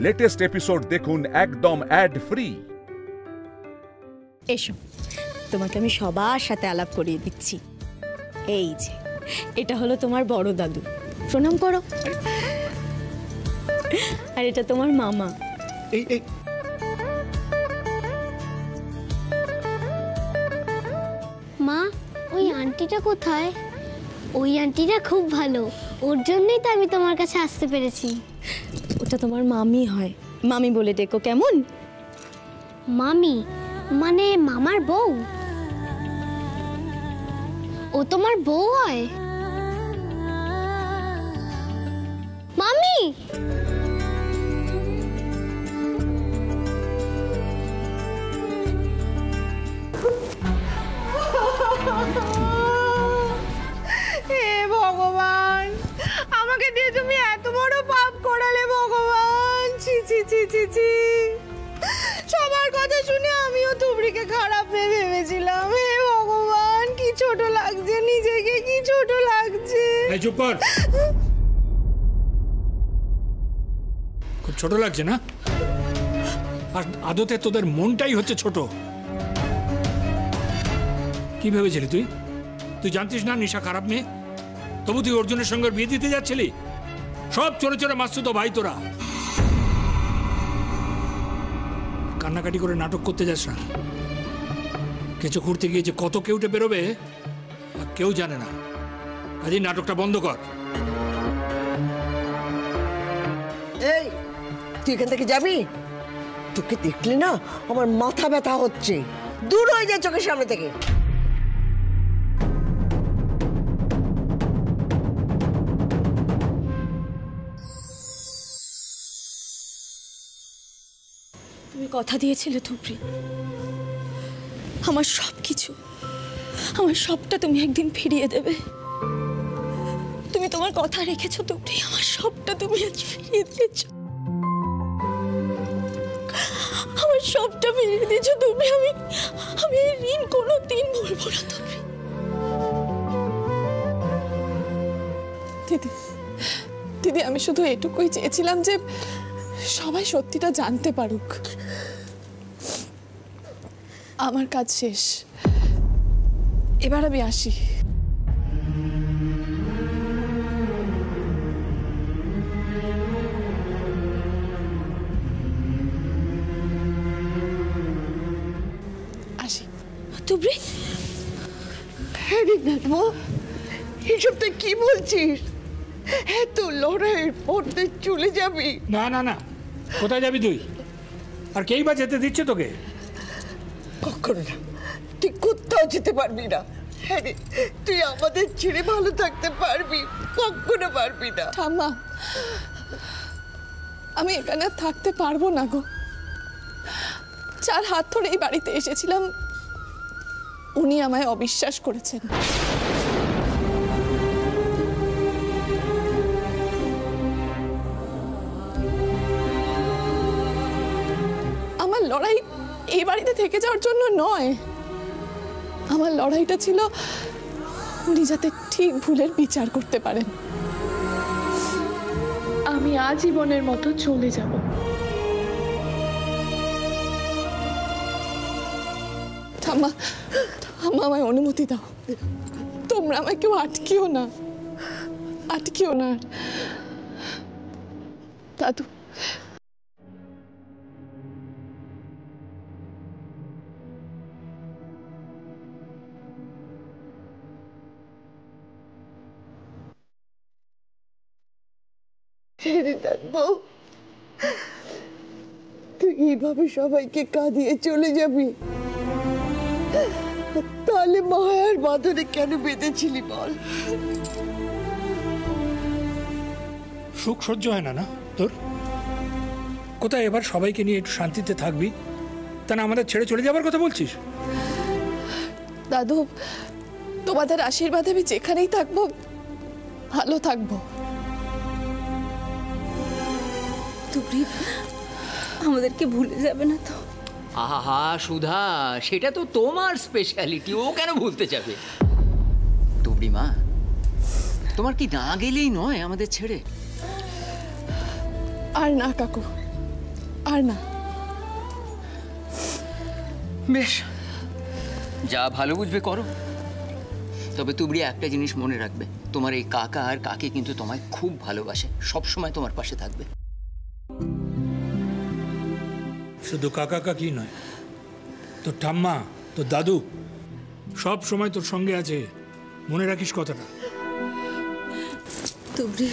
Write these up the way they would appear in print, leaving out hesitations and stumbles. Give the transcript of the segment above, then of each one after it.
Latest episode দেখুন একদম add free. এসো, তোমাকে আমি সবার সাথে আলাপ করিয়ে দিচ্ছি। এই যে, এটা হলো তোমার বড় দাদু, প্রণাম করো। আর এটা তোমার মামা। এই মা, ওই আন্টিটা কোথায়? ওই আন্টিটা খুব ভালো, ওর জন্যই তো আমি তোমার কাছে আসতে পেরেছি। ওটা তোমার মামি হয়, মামি বলে ডেকো কেমন? মামি মানে মামার বউ? ও তোমার বউ হয়? মামি, হে ভগবান, আমাকে দিয়ে তুমি এত বড় পাপ করালে ভগবান। ছি ছি ছি ছি ছি, সবার কথা শুনে আমিও তুবড়িকে খারাপ ভেবেছিলাম। হে ভগবান, কি ছোট লাগছে নিজেকে, কি ছোট লাগছে। এই চুপ কর, খুব ছোট লাগছে না? আর আদতে তোদের মনটাই হচ্ছে ছোট। কি ভেবেছিলি তুই? তুই জানতিস না নিশা খারাপ মেয়ে? তবু তুই অর্জুনের সঙ্গে বিয়ে দিতে যাচ্ছিলি? সব চোরে চোরে মাসতো তো ভাই তোরা। কান্নাকাটি করে নাটক করতে যাস না। কেঁচো খুঁড়তে গিয়ে যে কত কেউটে বেরোবে কেউ জানে না। আজই নাটকটা বন্ধ কর। এই, তুই এখান থেকে যাবি? তোকে দেখলে না আমার মাথা ব্যথা হচ্ছে। দূর হয়ে যায় চোখের সামনে থেকে। তুমি কথা দিয়েছিলে তুবড়ি, আমার সবকিছু, আমার সবটা তুমি একদিন ফিরিয়ে দেবে। তুমি তোমার কথা রেখেছো তুবড়ি, আমার সবটা তুমি আজ ফিরিয়ে দিয়েছো। আমার সবটা ফিরিয়ে দিয়েছো তুমি। আমি এই ঋণ কোনোদিন ভুলবো না তুমি। দিদি, দিদি, আমি শুধু এটুকুই চেয়েছিলাম যে সবাই সত্যিটা জানতে পারুক। আমার কাজ শেষ, এবার আমি আসি। আসি। তুবড়ি, হ্যাঁ রে নাতবো, এসব তুই কি বলছিস? এত লড়াইয়ের পর তুই চলে যাবি? না না না, কোথায় যাবি তুই? আর কেই বা যেতে দিচ্ছে তোকে? কখনো না, তুই কোথাও যেতে পারবি না। হ্যাঁ রে, তুই আমাদের ছেড়ে ভালো থাকতে পারবি? কখনো পারবি না। ঠাম্মা, আমি এখানে থাকতে পারবো না গো। যার হাত ধরে এই বাড়িতে এসেছিলাম, উনি আমায় অবিশ্বাস করেছেন। আমার লড়াই এই বাড়িতে থেকে যাওয়ার জন্য নয়, আমার লড়াইটা ছিল উনি যাতে ঠিক ভুলের বিচার করতে পারেন। আমি আজীবনের মতো চলে যাব। ঠাম্মা, ঠাম্মা, আমায় অনুমতি দাও। তোমরা আমায় কেউ আটকিও না, আটকিও না। দাদু, বউ, তুই এইভাবে সবাইকে কাঁদিয়ে চলে যাবি? তাহলে মায়ের বাঁধনে কেন বেঁধেছিলি বল? সুখ সহ্য হয় না না তোর? কোথায় এবার সবাইকে নিয়ে একটু শান্তিতে থাকবি, তা না আমাদের ছেড়ে চলে যাবার কথা বলছিস? দাদু, তোমাদের আশীর্বাদে আমি যেখানেই থাকবো ভালো থাকবো। তুবড়ি আমাদেরকে ভুলে যাবে না তো? আহা সুধা, সেটা তো তোমার স্পেশালিটি, ও কেন ভুলতে যাবে? তুবড়ি মা, তোমার কি না গেলেই নয় আমাদের ছেড়ে? আর না কাকু, আর না। বেশ, যা ভালো বুঝবে করো। তবে তুবড়ি একটা জিনিস মনে রাখবে, তোমার এই কাকা আর কাকি কিন্তু তোমায় খুব ভালোবাসে, সব সময় তোমার পাশে থাকবে। শুধু কাকা কাকি নয়, তোর ঠাম্মা, তোর দাদু সব সময় তোর সঙ্গে আছে, মনে রাখিস কথাটা। তুবড়ি,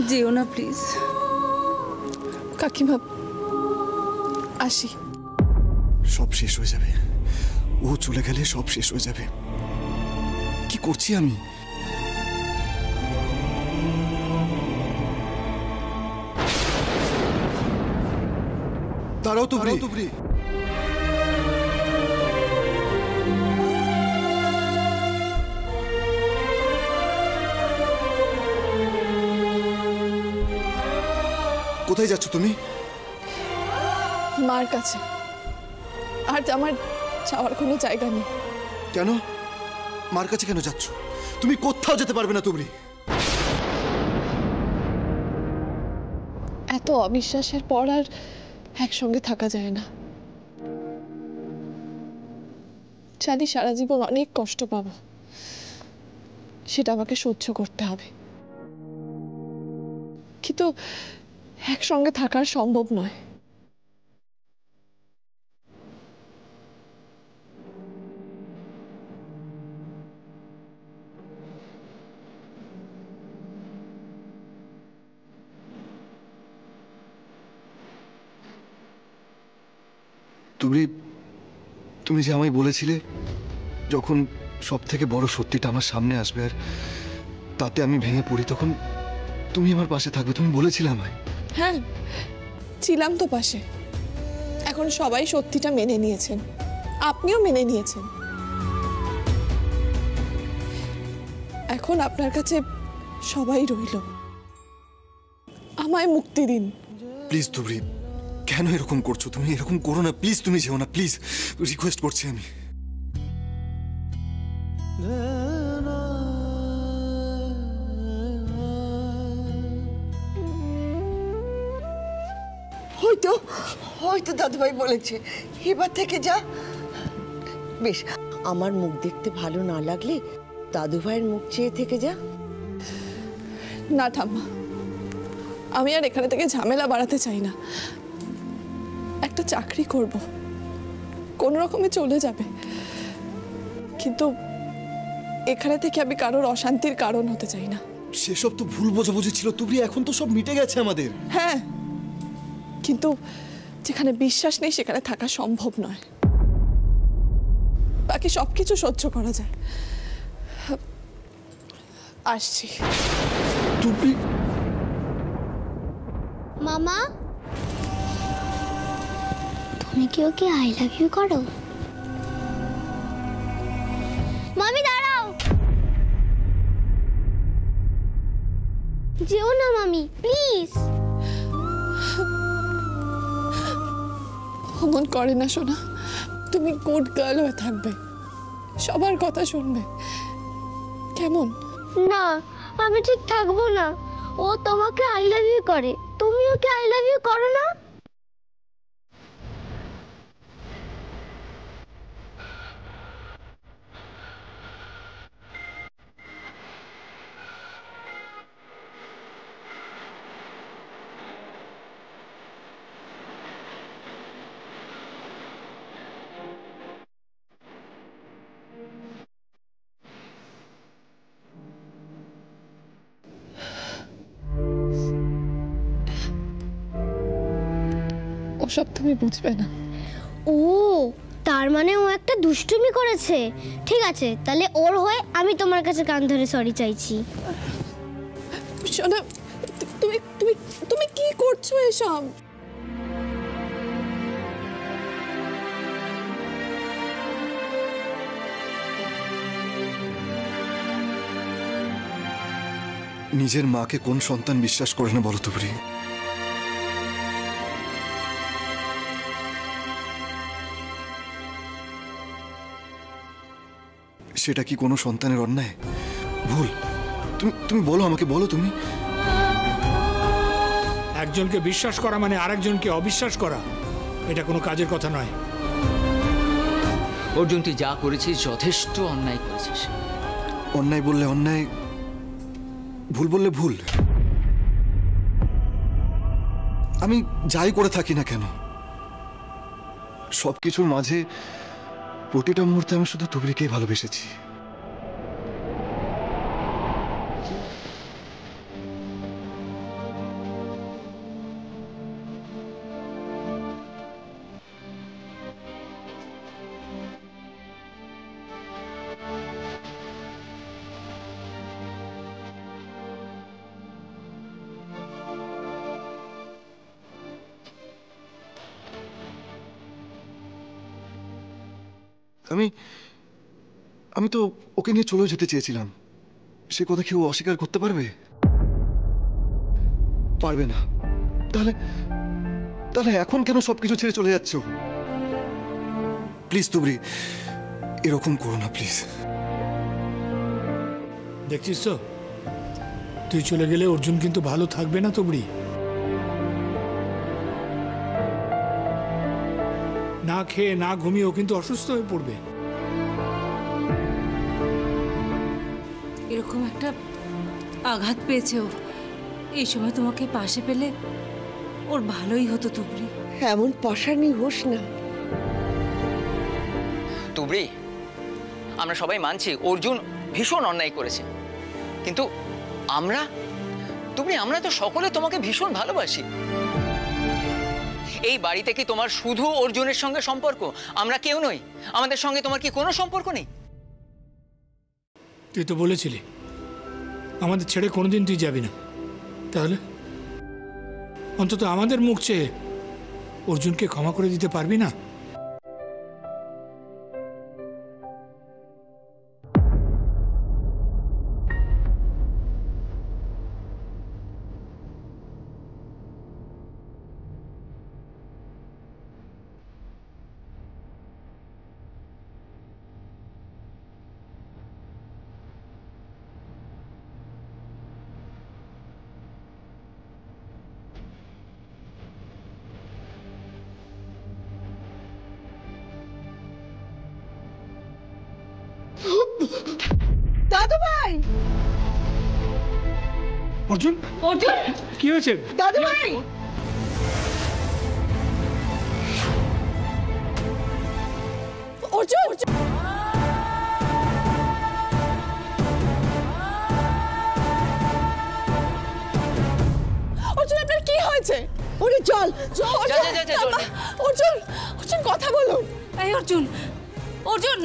যেও না প্লিজ। কাকিমা, আসি। সব শেষ হয়ে যাবে, ও চলে গেলে সব শেষ হয়ে যাবে। কি করছি আমি? দাঁড়াও তুবড়ি, কোথায় যাচ্ছ তুমি? মার কাছে। আর আমার যাওয়ার কোনো জায়গা নেই। কেন? মার কাছে কেন যাচ্ছ? তুমি কোথাও যেতে পারবে না তুবড়ি। এত অবিশ্বাসের পর আর একসঙ্গে থাকা যায় না। জানি সারা জীবন অনেক কষ্ট পাবো, সেটা আমাকে সহ্য করতে হবে, কিন্তু একসঙ্গে থাকা সম্ভব নয়। তুবড়ি, তুমি যে আমায় বলেছিলে যখন সব থেকে বড় সত্যিটা আমার সামনে আসবে আর তাতে আমি ভেঙে পড়ি, তখন তুমি আমার পাশে থাকবে, তুমি বলেছিলে আমায়। হ্যাঁ, ছিলাম তো পাশে। এখন সবাই সত্যিটা মেনে নিয়েছেন, আপনিও মেনে নিয়েছেন। এখন আপনার কাছে সবাই রইল, আমায় মুক্তি দিন। প্লিজ তুবড়ি, কেন এরকম করছো? তুমি এরকম করো না প্লিজ, তুমি যেও না প্লিজ, রিকোয়েস্ট করছি আমি। হয়তো হয়তো দাদুভাই বলেছে এবার থেকে যা। বেশ, আমার মুখ দেখতে ভালো না লাগলে দাদুভাইয়ের মুখ চেয়ে থেকে যা। না ঠাম্মা, আমি আর এখানে থেকে ঝামেলা বাড়াতে চাই না। একটা চাকরি করব, কোনো রকমে চলে যাবে, কিন্তু এখানে থেকে আমি কারোর অশান্তির কারণ হতে চাই না। সেসব তো ভুল বোঝাবুঝি ছিল তুবড়ি, এখন তো সব মিটে গেছে আমাদের। হ্যাঁ, কিন্তু যেখানে বিশ্বাস নেই সেখানে থাকা সম্ভব নয়। বাকি সবকিছু সহ্য করা যায়। আসছি। তুবড়ি, মামা, তুমি কি ওকে আই লাভ ইউ করো? মামি দাঁড়াও, যেও না মামি, প্লিজ। অমন করে না সোনা, তুমি গুড গার্ল হয়ে থাকবে, সবার কথা শুনবে, কেমন? না, আমি ঠিক থাকবো না। ও তোমাকে আই লাভ ইউ করে, তুমি ওকে আই লাভ ইউ করো না? ওসব তুমি বুঝবে না। ও, তার মানে ও একটা দুষ্টুমি করেছে। ঠিক আছে, তাহলে ওর হয়ে আমি তোমার কাছে কান ধরে সরি চাইছি। সোনা, তুমি তুমি তুমি কি করছো এসব? নিজের মাকে কোন সন্তান বিশ্বাস করে না বলো তুবড়ি? সেটা কি কোনো সন্তানের অন্যায়, ভুল? তুমি তুমি বলো আমাকে, বলো তুমি। একজনকে বিশ্বাস করা মানে আরেকজনকে অবিশ্বাস করা, এটা কোনো কাজের কথা নয়। অর্জুন, তুই যা করেছিস যথেষ্ট অন্যায় করেছিস। অন্যায় বললে অন্যায়, ভুল বললে ভুল। আমি যাই করে থাকি না কেন, সবকিছুর মাঝে প্রতিটা মুহূর্তে আমি শুধু তুবড়িকেই ভালোবেসেছি। আমি তো ওকে নিয়ে চলেও যেতে চেয়েছিলাম। সে কথা কি ও অস্বীকার করতে পারবে? পারবে না। তাহলে তাহলে এখন কেন সবকিছু ছেড়ে চলে যাচ্ছ? প্লিজ তুবড়ি, এরকম করো না প্লিজ। দেখছিস তো, তুই চলে গেলে অর্জুন কিন্তু ভালো থাকবে না তুবড়ি। না খেয়ে না ঘুমিয়ে ও কিন্তু অসুস্থ হয়ে পড়বে। এরকম একটা আঘাত পেয়েছে ও, এই সময় তোমাকে পাশে পেলে ওর ভালোই হতো তুবড়ি। এমন পাশানি হোস না। তুবড়ি, আমরা সবাই মানছি অর্জুন ভীষণ অন্যায় করেছে, কিন্তু আমরা তো সকলে তোমাকে ভীষণ ভালোবাসি। এই বাড়িতে কি তোমার শুধু অর্জুনের সঙ্গে সম্পর্ক? আমরা কেউ নই? আমাদের সঙ্গে তোমার কি কোনো সম্পর্ক নেই? তুই তো বলেছিলি আমাদের ছেড়ে কোনোদিন তুই যাবি না, তাহলে অন্তত আমাদের মুখ চেয়ে অর্জুনকে ক্ষমা করে দিতে পারবি না? দাদু ভাই, অর্জুন, অর্জুন, কি হয়েছে? দাদু ভাই, অর্জুন, অর্জুন, আপনার কি হয়েছে? ওরে জল, অর্জুন, অর্জুন কথা বলুন। এই অর্জুন, অর্জুন,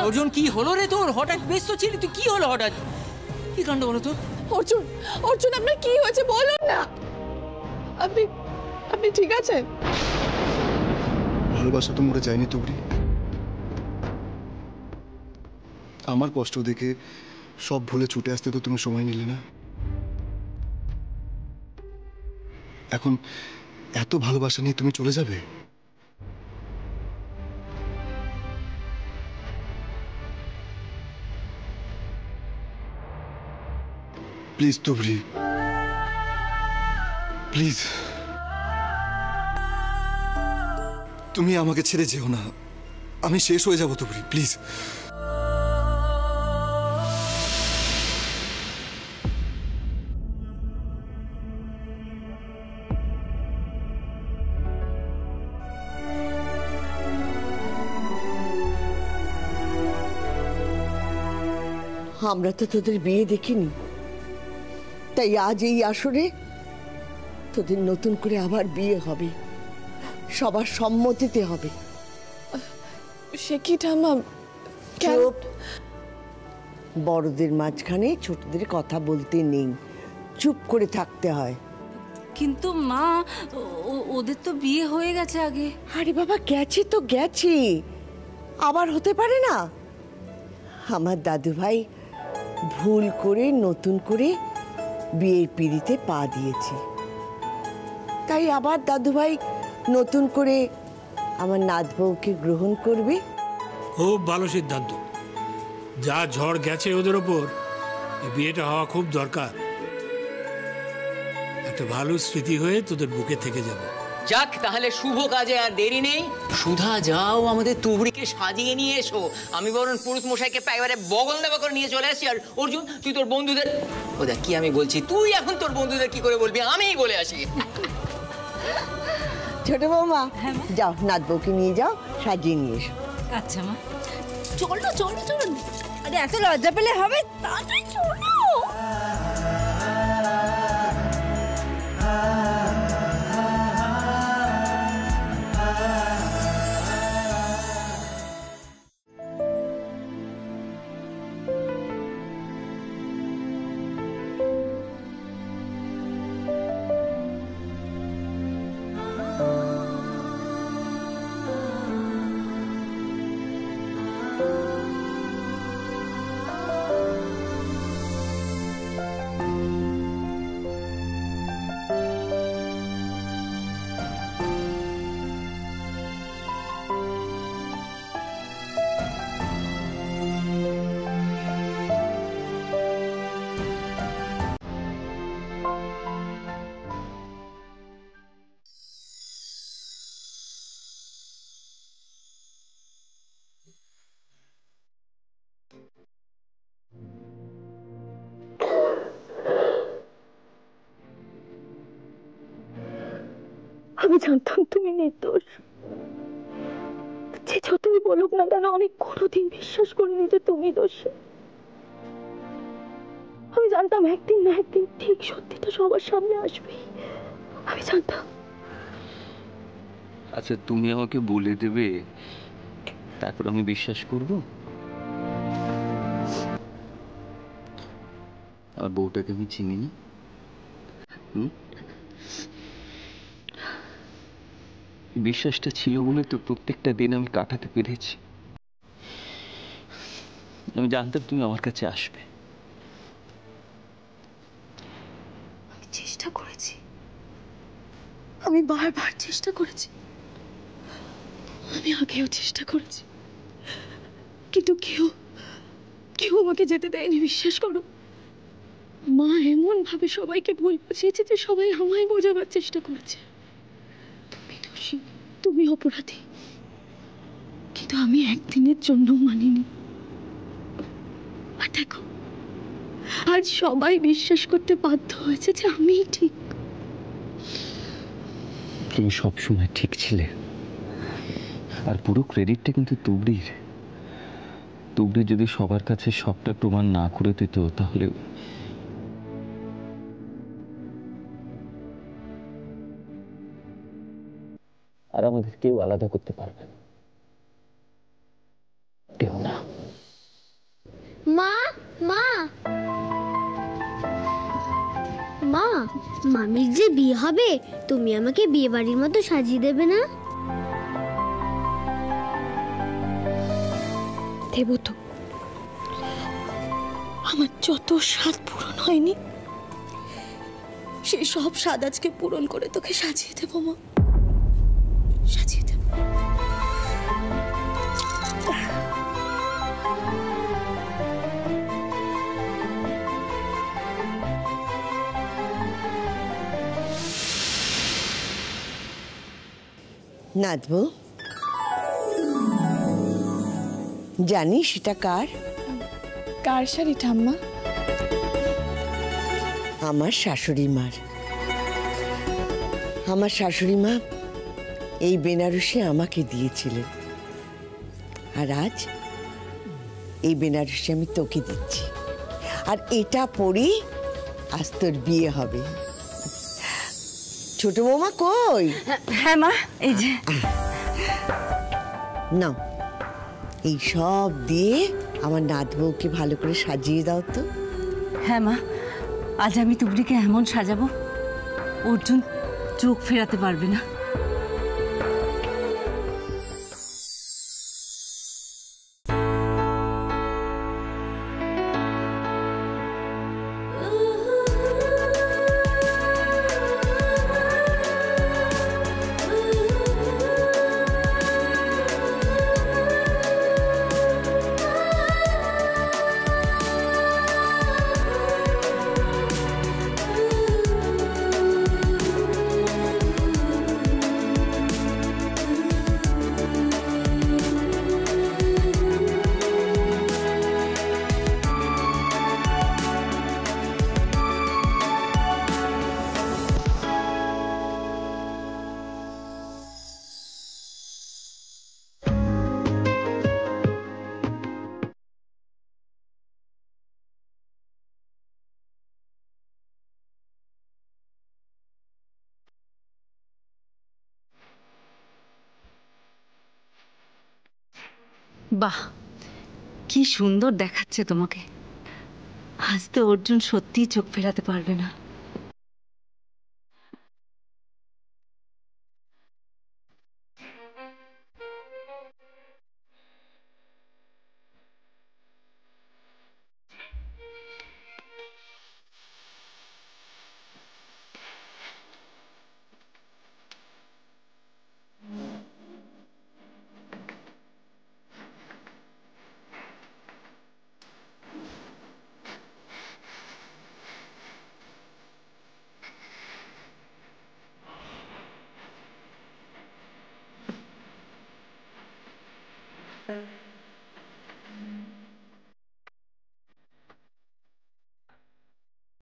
অর্জুন কি হলো রে তোর? হঠাৎ ব্যস্ত ছিলি তুই, কি হলো হঠাৎ? কি কাণ্ড বলো তো? অর্জুন, অর্জুন আপনার কি হয়েছে বলুন না। আপনি ঠিক আছেন? ভালোবাসা তো মরে যায়নি তুবড়ি। আমার কষ্ট দেখে সব ভুলে ছুটে আসতে তো তুমি সময় নিলে না। এখন এত ভালোবাসা নিয়ে তুমি চলে যাবে? প্লিজ তুবড়ি, প্লিজ, তুমি আমাকে ছেড়ে যেও না। আমি শেষ হয়ে যাব তুবড়ি, প্লিজ। আমরা তো তোদের বিয়ে দেখিনি, তাই আজ এই আসরে তোদের নতুন করে আবার বিয়ে হবে, সবার সম্মতিতে হবে। সে কি ঠাম্মা? চুপ। বড়দের মাঝখানে ছোটদের কথা বলতে নেই, চুপ করে থাকতে হয়। কিন্তু মা, ওদের তো বিয়ে হয়ে গেছে আগে। আরে বাবা, গেছে তো গেছে, আবার হতে পারে না? আমার দাদু ভাই ভুল করে নতুন করে বিয়ের পিঁড়িতে পা দিয়েছে, তাই আবার দাদু ভাই নতুন করে আমার নাত বউকে গ্রহণ করবে। খুব ভালো সিদ্ধান্ত। যা ঝড় গেছে ওদের ওপর, এই বিয়েটা হওয়া খুব দরকার। একটা ভালো স্মৃতি হয়ে তোদের বুকে থেকে যাবে। যাক, তাহলে শুভ কাজে আর দেরি নেই। সুধা, যাও আমাদের তুবড়িকে সাজিয়ে নিয়ে এসো। আমি বরং পুরুষ মশাইকে একেবারে বগল দেওয়া করে নিয়ে চলে আসি। আর অর্জুন, তুই তোর বন্ধুদের, ও দেখ কি আমি বলছি, তুই এখন তোর বন্ধুদের কি করে বলবি, আমিই বলে আসি। ছোট বৌমা, যাও নাত বউকে নিয়ে যাও, সাজিয়ে নিয়ে এসো। আচ্ছা মা, চলো চলো চলো। আরে এত লজ্জা পেলে হবে, তাড়াতাড়ি চলো। আমি জানতাম তুমি নির্দোষ। যে যতই বলুক না কেন, আমি কোনোদিন বিশ্বাস করিনি যে তুমি দোষী। আমি জানতাম একদিন না একদিন ঠিক সত্যিটা সবার সামনে আসবে। আমি জানতাম। আচ্ছা, তুমি আমাকে বলে দেবে, তারপর আমি বিশ্বাস করব? আর বউটাকে আমি চিনি না। বিশ্বাসটা ছিল বলে তো প্রত্যেকটা দিন আমি কাটাতে পেরেছি। আমি জানতাম তুমি আমার কাছে আসবে। আমি চেষ্টা করেছি, আমি বারবার চেষ্টা করেছি, আমি আগেও চেষ্টা করেছি, কিন্তু কেউ কেউ আমাকে যেতে দেয়নি। বিশ্বাস করো, মা এমন ভাবে সবাইকে ভুল বুঝিয়েছে যে সবাই আমায় বোঝাবার চেষ্টা করেছে। তুমি দোষী, তুমি অপরাধী, কিন্তু আমি একদিনের জন্য মানিনি। আর দেখো, আজ সবাই বিশ্বাস করতে বাধ্য হয়েছে যে আমিই ঠিক। তুমি সবসময় ঠিক ছিলে, আর পুরো ক্রেডিটটা কিন্তু তুবড়ির। তুবড়ি যদি সবার কাছে সবটা প্রমাণ না করে দিত, তাহলে আর আমাদের কেউ আলাদা করতে পারবে না, কেউ না। মা মা মা, মামির যে বিয়ে হবে, তুমি আমাকে বিয়ে বাড়ির মতো সাজিয়ে দেবে না? দেব তো। আমার যত স্বাদ পূরণ হয়নি, সেই সব স্বাদ আজকে পূরণ করে তোকে সাজিয়ে দেবো মা, সাজিয়ে দেব। নাচবো, জানিস এটা কার? কার শাড়ি ঠাম্মা? আমার শাশুড়ি মার। আমার শাশুড়ি মা এই বেনারসি আমাকে দিয়েছিলেন, আর আজ এই বেনারসি আমি তোকে দিচ্ছি। আর এটা পরেই আজ তোর বিয়ে হবে। ছোট বৌমা কই? হ্যাঁ মা, এই যে নাও, এই সব দিয়ে আমার নাত বউকে ভালো করে সাজিয়ে দাও তো। হ্যাঁ মা, আজ আমি তুবড়িকে এমন সাজাবো অর্জুন চোখ ফেরাতে পারবে না। বাহ, কি সুন্দর দেখাচ্ছে তোমাকে। আজ তো অর্জুন সত্যিই চোখ ফেরাতে পারবে না।